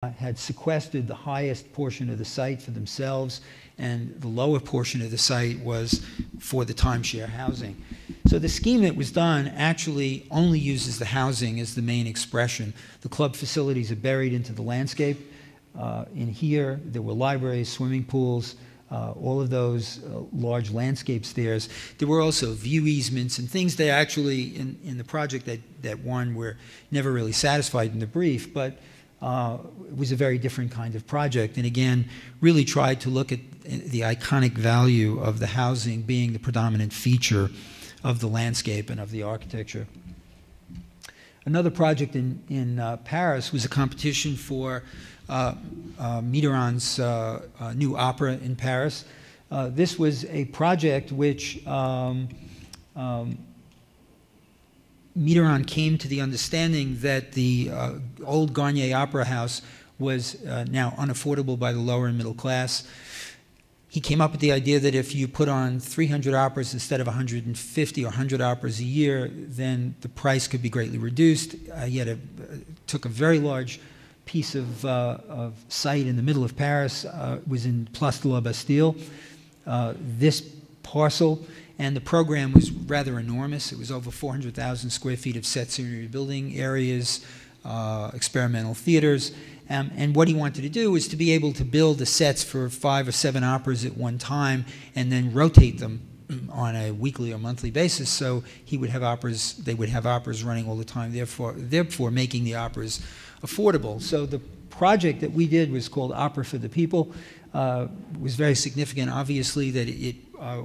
had sequestered the highest portion of the site for themselves, and the lower portion of the site was for the timeshare housing. So the scheme that was done actually only uses the housing as the main expression. The club facilities are buried into the landscape. In here, there were libraries, swimming pools, all of those large landscape stairs. There were also view easements and things that actually, in the project that won, were never really satisfied in the brief, but it was a very different kind of project, and again, really tried to look at the iconic value of the housing being the predominant feature of the landscape and of the architecture. Another project in Paris was a competition for Mitterrand's new opera in Paris. This was a project which Mitterrand came to the understanding that the old Garnier Opera House was now unaffordable by the lower and middle class. He came up with the idea that if you put on 300 operas instead of 150 or 100 operas a year, then the price could be greatly reduced. He took a very large piece of site in the middle of Paris, was in Place de la Bastille. This parcel, and the program was rather enormous. It was over 400,000 square feet of set scenery building areas, experimental theaters. And what he wanted to do was to be able to build the sets for 5 or 7 operas at one time and then rotate them on a weekly or monthly basis. So he would have operas, they would have operas running all the time, therefore making the operas affordable. So the project that we did was called Opera for the People. It was very significant, obviously, that it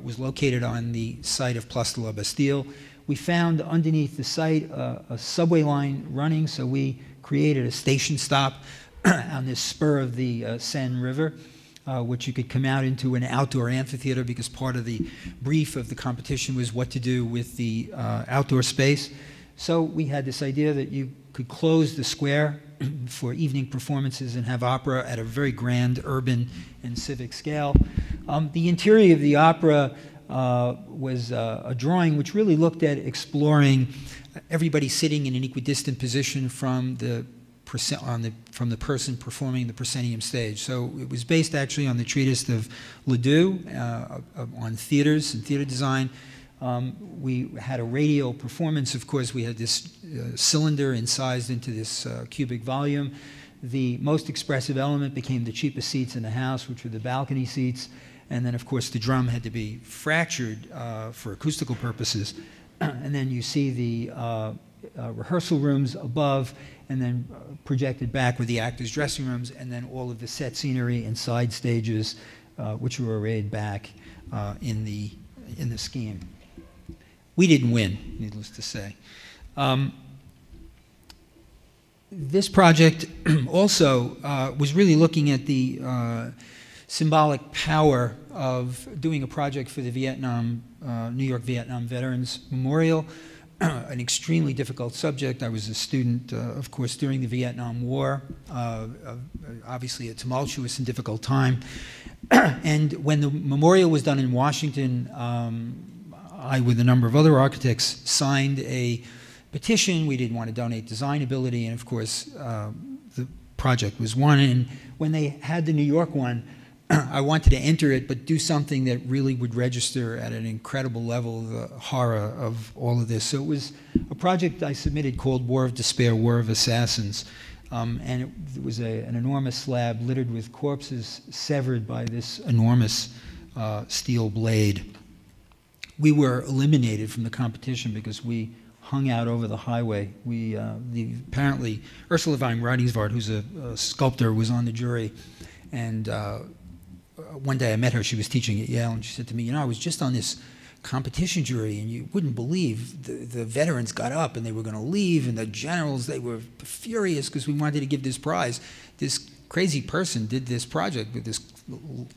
was located on the site of Place de la Bastille. We found underneath the site a subway line running, so we created a station stop on this spur of the Seine River, which you could come out into an outdoor amphitheater, because part of the brief of the competition was what to do with the outdoor space. So we had this idea that you could close the square for evening performances and have opera at a very grand urban and civic scale. The interior of the opera was a drawing which really looked at exploring everybody sitting in an equidistant position from the person performing the proscenium stage. So it was based actually on the treatise of Ledoux on theaters and theater design. We had a radial performance. Of course, we had this cylinder incised into this cubic volume. The most expressive element became the cheapest seats in the house, which were the balcony seats. And then, of course, the drum had to be fractured for acoustical purposes. And then you see the rehearsal rooms above, and then projected back with the actors' dressing rooms, and then all of the set scenery and side stages, which were arrayed back in the scheme. We didn't win, needless to say. This project also was really looking at the symbolic power of doing a project for the New York Vietnam Veterans Memorial, an extremely difficult subject. I was a student, of course, during the Vietnam War, obviously a tumultuous and difficult time. And when the memorial was done in Washington, I, with a number of other architects, signed a petition. We didn't want to donate designability, and of course, the project was won. And when they had the New York one, I wanted to enter it, but do something that really would register at an incredible level the horror of all of this. So it was a project I submitted called War of Despair, War of Assassins. And it was an enormous slab littered with corpses severed by this enormous steel blade. We were eliminated from the competition because we hung out over the highway. Apparently, Ursula von Radingsvart, who's a sculptor, was on the jury. And one day I met her, she was teaching at Yale, and she said to me, you know, I was just on this competition jury, and you wouldn't believe the veterans got up and they were going to leave, and the generals, they were furious because we wanted to give this prize. This crazy person did this project with this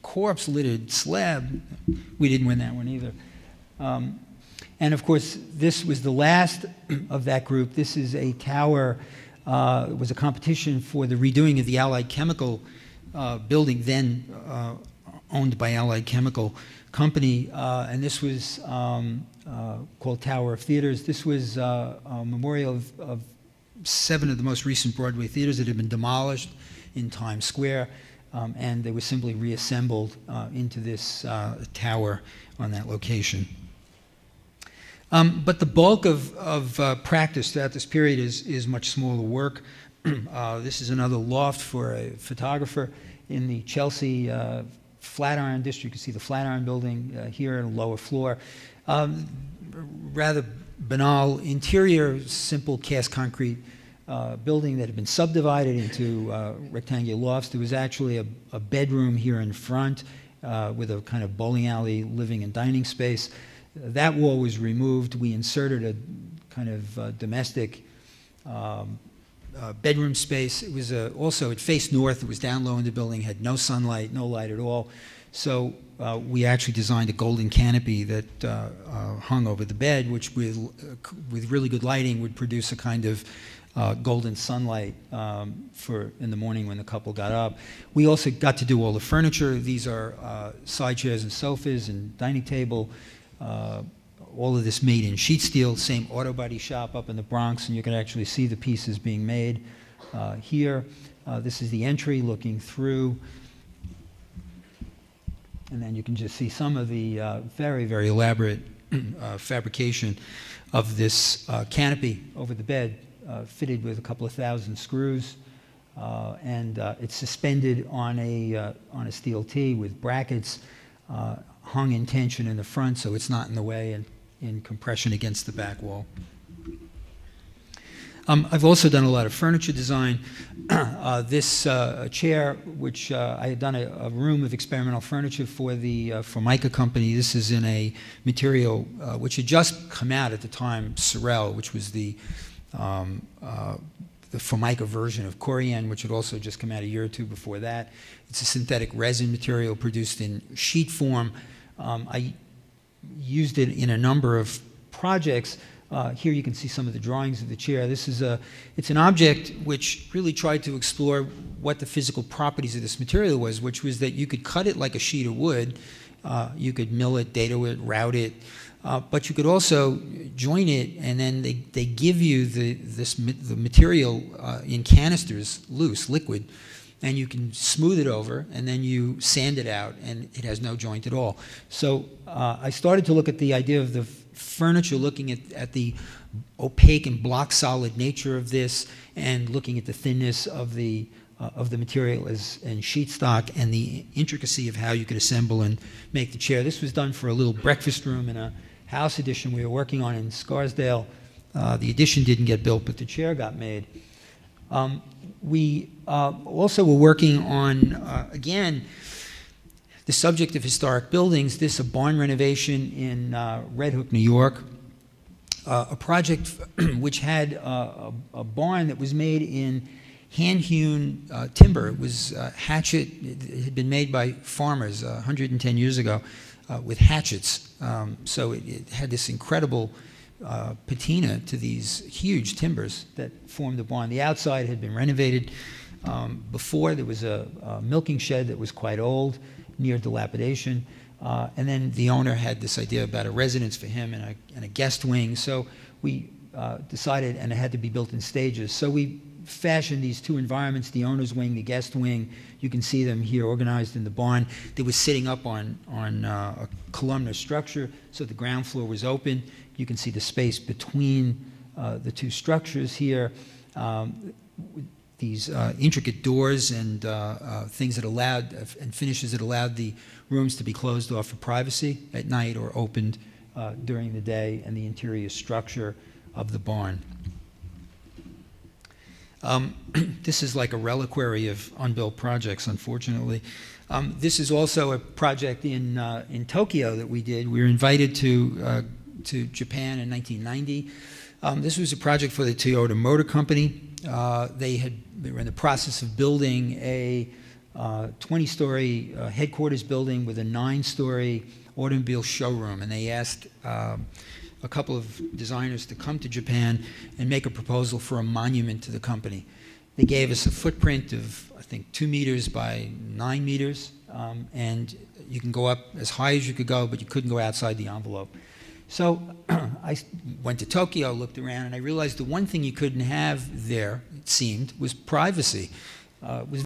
corpse-littered slab. We didn't win that one either. And of course, this was the last of that group. This is a tower. It was a competition for the redoing of the Allied Chemical building, then owned by Allied Chemical Company, and this was called Tower of Theaters. This was a memorial of 7 of the most recent Broadway theaters that had been demolished in Times Square, and they were simply reassembled into this tower on that location. But the bulk of practice throughout this period is much smaller work. This is another loft for a photographer in the Chelsea Flatiron district. You can see the Flatiron building here on the lower floor. Rather banal interior, simple cast concrete building that had been subdivided into rectangular lofts. There was actually a bedroom here in front with a kind of bowling alley living and dining space. That wall was removed. We inserted a kind of domestic bedroom space. It was also, it faced north. It was down low in the building, had no sunlight, no light at all. So we actually designed a golden canopy that hung over the bed, which with really good lighting would produce a kind of golden sunlight for in the morning when the couple got up. We also got to do all the furniture. These are side chairs and sofas and dining table. All of this made in sheet steel, same auto body shop up in the Bronx, and you can actually see the pieces being made here. This is the entry looking through. And then you can just see some of the very, very elaborate fabrication of this canopy over the bed, fitted with a couple of thousand screws. And it's suspended on a steel T with brackets, hung in tension in the front so it's not in the way and in compression against the back wall. I've also done a lot of furniture design. This chair, which I had done a room of experimental furniture for the Formica company. This is in a material which had just come out at the time, Sorel, which was the Formica version of Corian, which had also just come out a year or two before that. It's a synthetic resin material produced in sheet form. I used it in a number of projects. Here you can see some of the drawings of the chair. It's an object which really tried to explore what the physical properties of this material was, which was that you could cut it like a sheet of wood, you could mill it, dado it, route it, but you could also join it, and then they give you the material in canisters, loose, liquid, and you can smooth it over, and then you sand it out, and it has no joint at all. So I started to look at the idea of the furniture, looking at the opaque and block solid nature of this, and looking at the thinness of the material and sheet stock, and the intricacy of how you could assemble and make the chair. This was done for a little breakfast room in a house addition we were working on in Scarsdale. The addition didn't get built, but the chair got made. We also were working on, again, the subject of historic buildings. This, a barn renovation in Red Hook, New York, a project which had a barn that was made in hand-hewn timber. It was hatchet. It had been made by farmers 110 years ago with hatchets. So it had this incredible patina to these huge timbers that formed the barn. The outside had been renovated. Before, there was a milking shed that was quite old, near dilapidation. And then the owner had this idea about a residence for him and a guest wing. So we decided, and it had to be built in stages. So we fashioned these two environments, the owner's wing, the guest wing. You can see them here organized in the barn. They were sitting up on a columnar structure, so the ground floor was open. You can see the space between the two structures here. These intricate doors and things that allowed, and finishes that allowed the rooms to be closed off for privacy at night or opened during the day, and the interior structure of the barn. This is like a reliquary of unbuilt projects, unfortunately. This is also a project in Tokyo that we did. We were invited to Japan in 1990. This was a project for the Toyota Motor Company. They were in the process of building a 20-story headquarters building with a 9-story automobile showroom, and they asked a couple of designers to come to Japan and make a proposal for a monument to the company. They gave us a footprint of, I think, 2 meters by 9 meters, and you can go up as high as you could go, but you couldn't go outside the envelope. So I went to Tokyo, looked around, and I realized the one thing you couldn't have there, it seemed, was privacy. It was